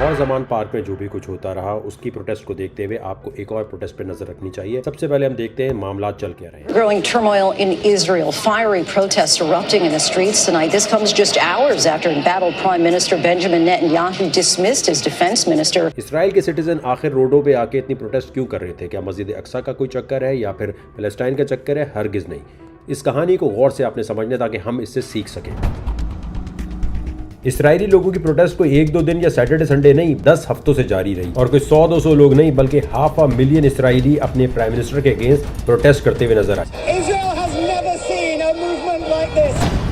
और जमान पार्क में जो भी कुछ होता रहा उसकी प्रोटेस्ट को देखते हुए आपको एक और प्रोटेस्ट पे नजर रखनी चाहिए। सबसे पहले हम देखते हैं मामला चल क्या रहे हैं। Growing turmoil in Israel, fiery protests erupting in the streets tonight. This comes just hours after embattled Prime Minister Benjamin Netanyahu dismissed his defense minister. Israel के सिटीजन आखिर रोडों पे आके इतनी प्रोटेस्ट क्यों कर रहे थे? क्या मस्जिद अक्सा का कोई चक्कर है या फिर पैलेस्टाइन का चक्कर है? हरगिज नहीं। इस कहानी को गौर से आपने समझना ताकि हम इससे सीख सकें। इसराइली लोगों की प्रोटेस्ट को 1-2 दिन या सैटरडे संडे नहीं 10 हफ्तों से जारी रही और कोई 100-200 लोग नहीं बल्कि 500,000 इसराइली अपने प्राइम मिनिस्टर के अगेंस्ट प्रोटेस्ट करते हुए नजर आए।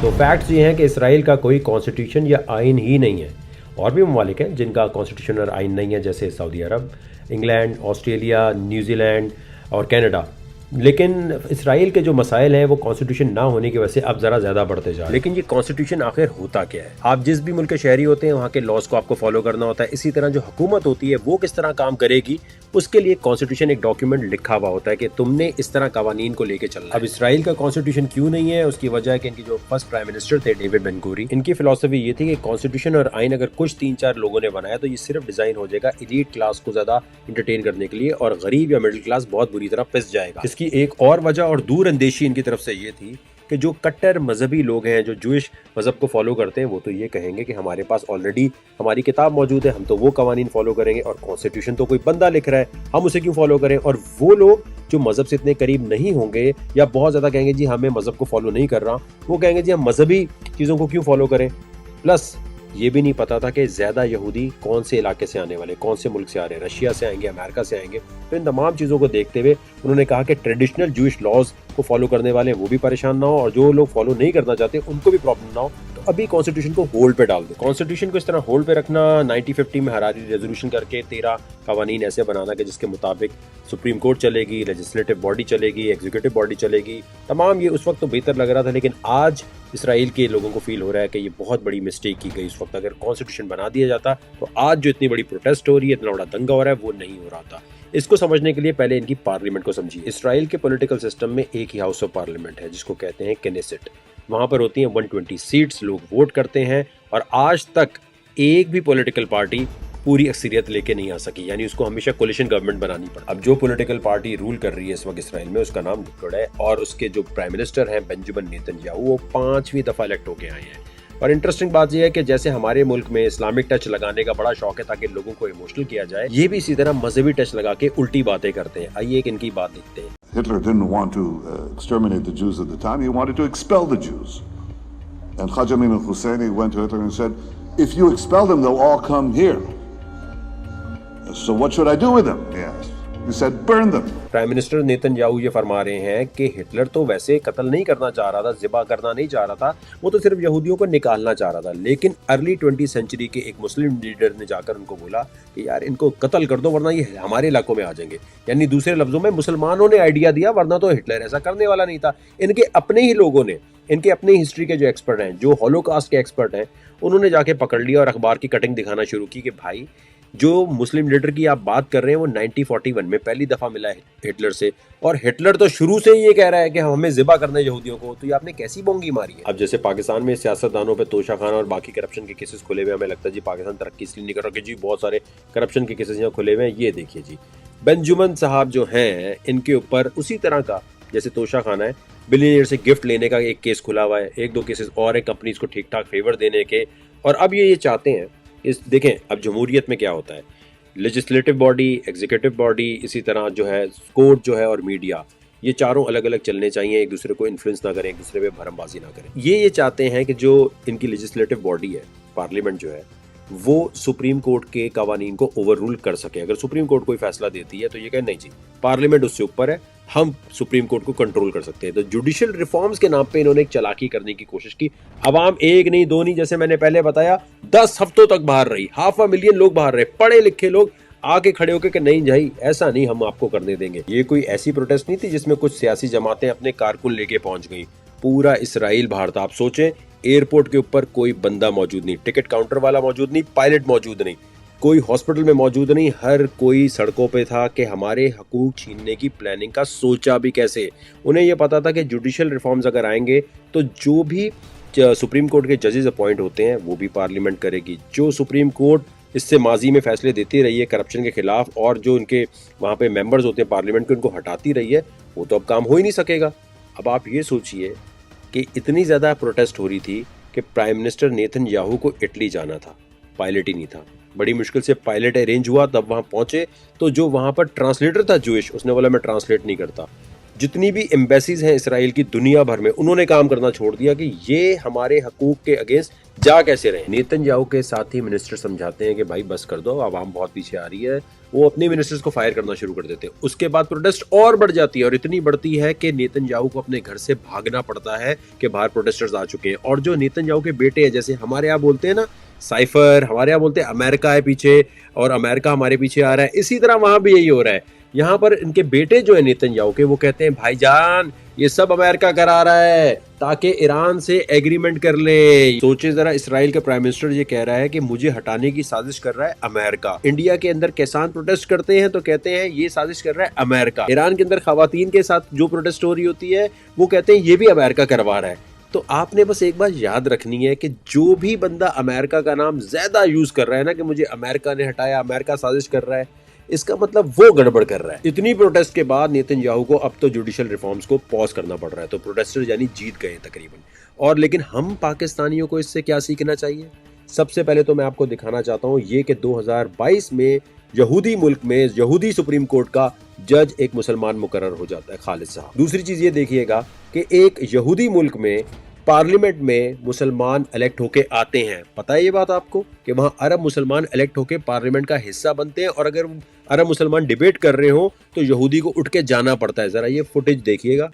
तो फैक्ट्स ये हैं कि इसराइल का कोई कॉन्स्टिट्यूशन या आइन ही नहीं है। और भी ममालिक हैं जिनका कॉन्स्टिट्यूशन और आइन नहीं है, जैसे सऊदी अरब, इंग्लैंड, ऑस्ट्रेलिया, न्यूजीलैंड और कनाडा। लेकिन इसराइल के जो मसाइल हैं वो कॉन्स्टिट्यूशन ना होने की वजह से अब ज़रा ज़्यादा बढ़ते जा रहे हैं। लेकिन ये कॉन्स्टिट्यूशन आखिर होता क्या है? आप जिस भी मुल्क के शहरी होते हैं वहाँ के लॉज को आपको फॉलो करना होता है। इसी तरह जो हुकूमत होती है वो किस तरह काम करेगी उसके लिए कॉन्स्टिट्यूशन एक डॉक्यूमेंट लिखा हुआ होता है कि तुमने इस तरह कवानीन को लेके चलना है। अब इसराइल का कॉन्स्टिट्यूशन क्यों नहीं है? उसकी वजह है कि इनकी जो फर्स्ट प्राइम मिनिस्टर थे डेविड बेन गूरियन, इनकी फिलॉसफी ये थी कि कॉन्स्टिट्यूशन और आइन अगर कुछ 3-4 लोगों ने बनाया तो ये सिर्फ डिजाइन हो जाएगा एलीट क्लास को ज्यादा इंटरटेन करने के लिए और गरीब या मिडिल क्लास बहुत बुरी तरह पिस जाएगा। इसकी एक और वजह और दूर अंदेशी इनकी तरफ से ये थी कि जो कट्टर मजहबी लोग हैं जो जूइश मजहब को फॉलो करते हैं वो तो ये कहेंगे कि हमारे पास ऑलरेडी हमारी किताब मौजूद है, हम तो वो कवानीन फॉलो करेंगे और कॉन्स्टिट्यूशन तो कोई बंदा लिख रहा है, हम उसे क्यों फॉलो करें। और वो लोग जो मजहब से इतने करीब नहीं होंगे या बहुत ज्यादा कहेंगे जी हमें मजहब को फॉलो नहीं कर रहा, वो कहेंगे जी हम मजहबी चीजों को क्यों फॉलो करें। प्लस ये भी नहीं पता था कि ज्यादा यहूदी कौन से इलाके से आने वाले, कौन से मुल्क से आ रहे हैं, रशिया से आएंगे, अमेरिका से आएंगे। तो इन तमाम चीज़ों को देखते हुए उन्होंने कहा कि ट्रेडिशनल जूइश लॉज को फॉलो करने वाले हैं वो भी परेशान ना हो और जो लोग फॉलो नहीं करना चाहते उनको भी प्रॉब्लम ना हो। तो अभी कॉन्स्टिट्यूशन को होल्ड पे डाल दो। कॉन्स्टिट्यूशन को इस तरह होल्ड पे रखना, 1950 में हरारी रेजोल्यूशन करके 13 कवानीन ऐसे बनाना कि जिसके मुताबिक सुप्रीम कोर्ट चलेगी, लेजिस्लेटिव बॉडी चलेगी, एग्जीक्यूटिव बॉडी चलेगी, तमाम ये उस वक्त तो बेहतर लग रहा था। लेकिन आज इसराइल के लोगों को फील हो रहा है कि ये बहुत बड़ी मिस्टेक की गई। उस वक्त अगर कॉन्स्टिट्यूशन बना दिया जाता तो आज जो इतनी बड़ी प्रोटेस्ट हो रही है, इतना बड़ा दंगा हो रहा है, वो नहीं हो रहा था। इसको समझने के लिए पहले इनकी पार्लियामेंट को समझिए। इसराइल के पॉलिटिकल सिस्टम में एक ही हाउस ऑफ पार्लियामेंट है जिसको कहते हैं केनेसेट। वहां पर होती हैं 120 सीट्स, लोग वोट करते हैं और आज तक एक भी पॉलिटिकल पार्टी पूरी अक्सरियत लेके नहीं आ सकी, यानी उसको हमेशा कोलिशन गवर्नमेंट बनानी पड़ी। अब जो पॉलिटिकल पार्टी रूल कर रही है इस वक्त इसराइल में उसका नाम लिक्विड है और उसके जो प्राइम मिनिस्टर हैं बेंजामिन नेतन्याहू वो 5वीं दफा इलेक्ट होके आए हैं। और इंटरेस्टिंग बात यह है कि जैसे हमारे मुल्क में इस्लामिक टच लगाने का बड़ा शौक है ताकि लोगों को इमोशनल किया जाए, ये भी इसी तरह मजहबी टच लगा के उल्टी बातें करते हैं। आइए एक इनकी बात देखते हैं। Hitler didn't want to exterminate the Jews at the time. He wanted to expel the Jews. And Haj Amin al-Husseini went to Hitler and said, if you expel them, they'll all come here. So what should I do with them? He asked. He said, burn them. Prime minister Netanyahu ये फरमा रहे हैं कि Hitler तो वैसे कत्ल नहीं करना चाह रहा था, ज़िबा करना नहीं चाह रहा था, वो तो सिर्फ यहूदियों को निकालना चाह रहा था। लेकिन अर्ली 20th सेंचुरी के एक मुस्लिम लीडर ने जाकर उनको बोला कि यार इनको कत्ल कर दो वरना ये हमारे इलाकों में आ जाएंगे। यानी दूसरे लफ्जों में मुसलमानों ने आइडिया दिया, वरना तो हिटलर ऐसा करने वाला नहीं था। इनके अपने ही लोगों ने, इनके अपने हिस्ट्री के जो एक्सपर्ट हैं, जो हॉलोकास्ट के एक्सपर्ट हैं, उन्होंने जाके पकड़ लिया और अखबार की कटिंग दिखाना शुरू की कि भाई जो मुस्लिम लीडर की आप बात कर रहे हैं वो 1941 में पहली दफा मिला है हिटलर से, और हिटलर तो शुरू से ही ये कह रहा है कि हमें ज़िबा करना है यहूदियों को। तो ये आपने कैसी बोंगी मारी है? अब जैसे पाकिस्तान में सियासतदानों पे तोशाखाना और बाकी करप्शन के केसेस खुले हुए, हमें लगता है जी पाकिस्तान तरक्की इसलिए नहीं कर रहा कि जी बहुत सारे करप्शन के केसेस यहाँ खुले हुए हैं। ये देखिए जी बेंजामिन साहब जो हैं इनके ऊपर उसी तरह का जैसे तोशाखाना है, बिलियनियर से गिफ्ट लेने का एक केस खुला हुआ है, 1-2 केसेस और है कंपनीज को ठीक ठाक फेवर देने के। और अब ये चाहते हैं इस देखें अब जमहूरियत में क्या होता है, लेजिस्लेटिव बॉडी, एग्जीक्यूटिव बॉडी, इसी तरह जो है कोर्ट जो है और मीडिया, ये चारों अलग अलग चलने चाहिए, एक दूसरे को इन्फ्लुएंस ना करें, एक दूसरे पे भरमबाजी ना करें। ये चाहते हैं कि जो इनकी लेजिस्लेटिव बॉडी है, पार्लियामेंट जो है, वो सुप्रीम कोर्ट के कवानीन को ओवर रूल कर सके। अगर सुप्रीम कोर्ट कोई फैसला देती है तो ये कहे नहीं जी पार्लियामेंट उससे ऊपर है, हम सुप्रीम कोर्ट को कंट्रोल कर सकते हैं। तो जुडिशियल रिफॉर्म्स के नाम पे इन्होंने एक चालाकी करने की कोशिश की। अवाम एक नहीं दो नहीं, जैसे मैंने पहले बताया 10 हफ्तों तक बाहर रही, 500,000 लोग बाहर रहे, पढ़े लिखे लोग आके खड़े होकर कि नहीं भाई ऐसा नहीं हम आपको करने देंगे। ये कोई ऐसी प्रोटेस्ट नहीं थी जिसमें कुछ सियासी जमातें अपने कारकुन लेके पहुंच गई, पूरा इसराइल बाहर था। आप सोचें एयरपोर्ट के ऊपर कोई बंदा मौजूद नहीं, टिकट काउंटर वाला मौजूद नहीं, पायलट मौजूद नहीं, कोई हॉस्पिटल में मौजूद नहीं, हर कोई सड़कों पे था कि हमारे हकूक छीनने की प्लानिंग का सोचा भी कैसे। उन्हें यह पता था कि जुडिशियल रिफॉर्म्स अगर आएंगे तो जो भी सुप्रीम कोर्ट के जजेस अपॉइंट होते हैं वो भी पार्लियामेंट करेगी, जो सुप्रीम कोर्ट اس سے ماضی میں فیصلے دیتی رہی ہے کرپشن کے خلاف, اور جو ان کے وہاں پہ ممبرز ہوتے ہیں پارلیمنٹ کے ان کو ہٹاتی رہی ہے, وہ تو اب کام ہو ہی نہیں سکے گا. اب آپ یہ سوچئے کہ اتنی زیادہ پروٹیسٹ ہو رہی تھی کہ پرائم منسٹر نیتن یاہو کو اٹلی جانا تھا, پائلٹ ہی نہیں تھا, بڑی مشکل سے پائلٹ ارینج ہوا, تب وہاں پہنچے تو جو وہاں پر ٹرانسلیٹر تھا جوئش, اس نے بولا میں ٹرانسلیٹ نہیں کرتا. جتنی بھی ایمبیسیز ہیں اسرائیل کی دنیا بھر میں, انہوں نے کام کرنا چھوڑ دیا کہ یہ ہمارے حقوق کے اگینسٹ جا کیسے رہے. نیتن یاہو کے ساتھی منسٹر سمجھاتے ہیں کہ بھائی بس کر دو, عوام بہت پیچھے آ رہی ہے, وہ اپنے منسٹرز کو فائر کرنا شروع کر دیتے ہیں. اس کے بعد پروٹیسٹ اور بڑھ جاتی ہے, اور اتنی بڑھتی ہے کہ نیتن یاہو کو اپنے گھر سے بھاگنا پڑتا ہے کہ باہر پروٹیسٹرز آ چکے ہیں. اور جو نیتن یاہو کے بیٹے ہیں, جیسے ہمارے یہاں بولتے ہیں نا سائفر, ہمارے یہاں بولتے ہیں امریکہ ہے پیچھے اور امریکہ ہمارے پیچھے آ رہا ہے, اسی طرح وہاں بھی یہی ہو رہا ہے. یہاں پر ان کے بیٹے جو ہیں نیتن یاہو کے, وہ کہتے ہیں بھائی جان یہ سب امریکہ کرا رہا ہے تاکہ ایران سے ایگریمنٹ کر لے. سوچے ذرا, اسرائیل کا پرائم منسٹر یہ کہہ رہا ہے کہ مجھے ہٹانے کی سازش کر رہا ہے امریکہ. انڈیا کے اندر کسان پروٹیسٹ کرتے ہیں تو کہتے ہیں یہ سازش کر رہا ہے امریکہ. ایران کے اندر خواتین کے ساتھ جو پروٹیسٹ ہو رہی ہوتی ہے وہ کہتے ہیں یہ بھی امریکہ کروا رہا ہے. تو آپ نے بس ایک بات یاد رکھنی ہے کہ جو بھی بندہ امریکہ کا نام زیادہ یوز کر رہا ہے نا کہ مجھے امریکہ نے ہٹایا, امریکہ سازش کر رہا ہے, اس کا مطلب وہ گڑبڑ کر رہا ہے. اتنی پروٹیسٹ کے بعد نیتن یاہو کو اب تو جوڈیشل ریفارمز کو پاز کرنا پڑ رہا ہے. تو پروٹیسٹر یعنی جیت گئے تقریباً. اور لیکن ہم پاکستانیوں کو اس سے کیا سیکھنا چاہیے؟ سب سے پہلے تو میں آپ کو دکھانا چاہتا ہوں یہ کہ 2022 میں یہودی ملک میں یہودی سپریم کورٹ کا جج ایک مسلمان مقرر ہو جاتا ہے, خالد صاحب. دوسری چیز یہ دیکھیے گا کہ ایک یہودی ملک میں پارلیمنٹ میں مسلمان الیکٹ ہو کے آتے ہیں. پتہ ہے یہ بات آپ کو کہ وہاں عرب مسلمان الیکٹ ہو کے پارلیمنٹ کا حصہ بنتے ہیں, اور اگر عرب مسلمان ڈیبیٹ کر رہے ہوں تو یہودی کو اٹھ کے جانا پڑتا ہے. ذرا یہ فوٹیج دیکھیے گا.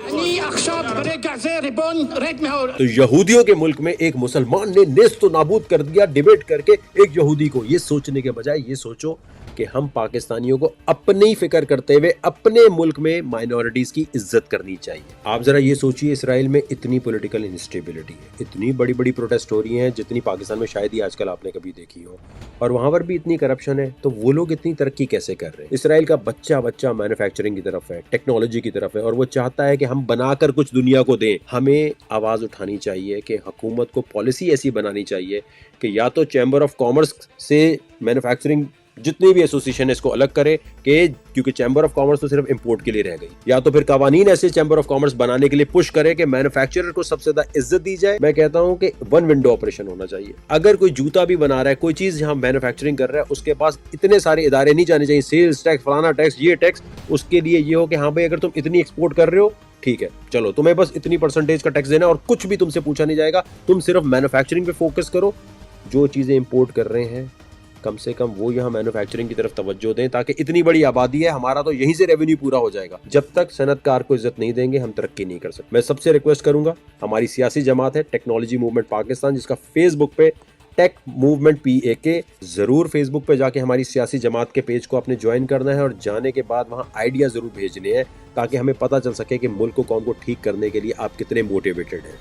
تو یہودیوں کے ملک میں ایک مسلمان نے نیست و نابود کر دیا ڈیبیٹ کر کے ایک یہودی کو. یہ سوچنے کے بجائے یہ سوچو کہ ہم پاکستانیوں کو اپنی فکر کرتے ہوئے اپنے ملک میں مائنورٹیز کی عزت کرنی چاہیے. آپ ذرا یہ سوچیے, اسرائیل میں اتنی پولیٹیکل انسٹیبلٹی ہے, اتنی بڑی بڑی پروٹیسٹ ہو رہی ہیں جتنی پاکستان میں شاید ہی آج کل آپ نے کبھی دیکھی ہو, اور وہاں پر بھی اتنی کرپشن ہے, تو وہ لوگ اتنی ترقی کیسے کر رہے ہیں؟ اسرائیل کا بچہ مینوفیکچرنگ کی طرف ہے, ٹیکنالوجی کی طرف ہے, اور وہ چاہتا ہے کہ ہم بنا کر کچھ دنیا کو دیں. ہمیں آواز اٹھانی چاہیے کہ حکومت کو پالیسی ایسی بنانی چاہیے کہ یا تو چیمبر آف کامرس سے مینوفیکچرنگ جتنی بھی ایسوسیشن ہے اس کو الگ کرے, کہ کیونکہ چیمبر آف کامرس تو صرف امپورٹ کے لیے رہ گئی, یا تو پھر قوانین ایسے چیمبر آف کامرس بنانے کے لیے پش کرے کہ مینوفیکچرر کو سب سے زیادہ عزت دی جائے. میں کہتا ہوں کہ ون ونڈو آپریشن ہونا چاہیے. اگر کوئی جوتا بھی بنا رہا ہے, کوئی چیز جہاں مینوفیکچرنگ کر رہا ہے, اس کے پاس اتنے سارے ادارے نہیں جانے چاہیے, سیلز ٹیکس, فلانا ٹیکس, یہ ٹیکس. اس کے لیے یہ ہو کہ ہاں بھائی اگر تم اتنی ایکسپورٹ کر رہے ہو ٹھیک ہے, چلو تمہیں بس اتنی پرسنٹیج کا ٹیکس دینا اور کچھ بھی تم سے پوچھا نہیں جائے گا, تم صرف مینوفیکچرنگ پہ فوکس کرو. جو چیزیں امپورٹ کر رہے ہیں کم سے کم وہ یہاں مینوفیکچرنگ کی طرف توجہ دیں, تاکہ اتنی بڑی آبادی ہے, ہمارا تو یہیں سے ریونیو پورا ہو جائے گا. جب تک صنعت کار کو عزت نہیں دیں گے ہم ترقی نہیں کر سکتے. میں سب سے ریکویسٹ کروں گا, ہماری سیاسی جماعت ہے ٹیکنالوجی موومنٹ پاکستان, جس کا فیس بک پہ ٹیک موومنٹ PAK, ضرور فیس بک پہ جا کے ہماری سیاسی جماعت کے پیج کو آپ نے جوائن کرنا ہے, اور جانے کے بعد وہاں آئیڈیا ضرور بھیجنے ہیں تاکہ ہمیں پتہ چل سکے کہ ملک کو کون کو ٹھیک کرنے کے لیے آپ کتنے موٹیویٹڈ ہیں.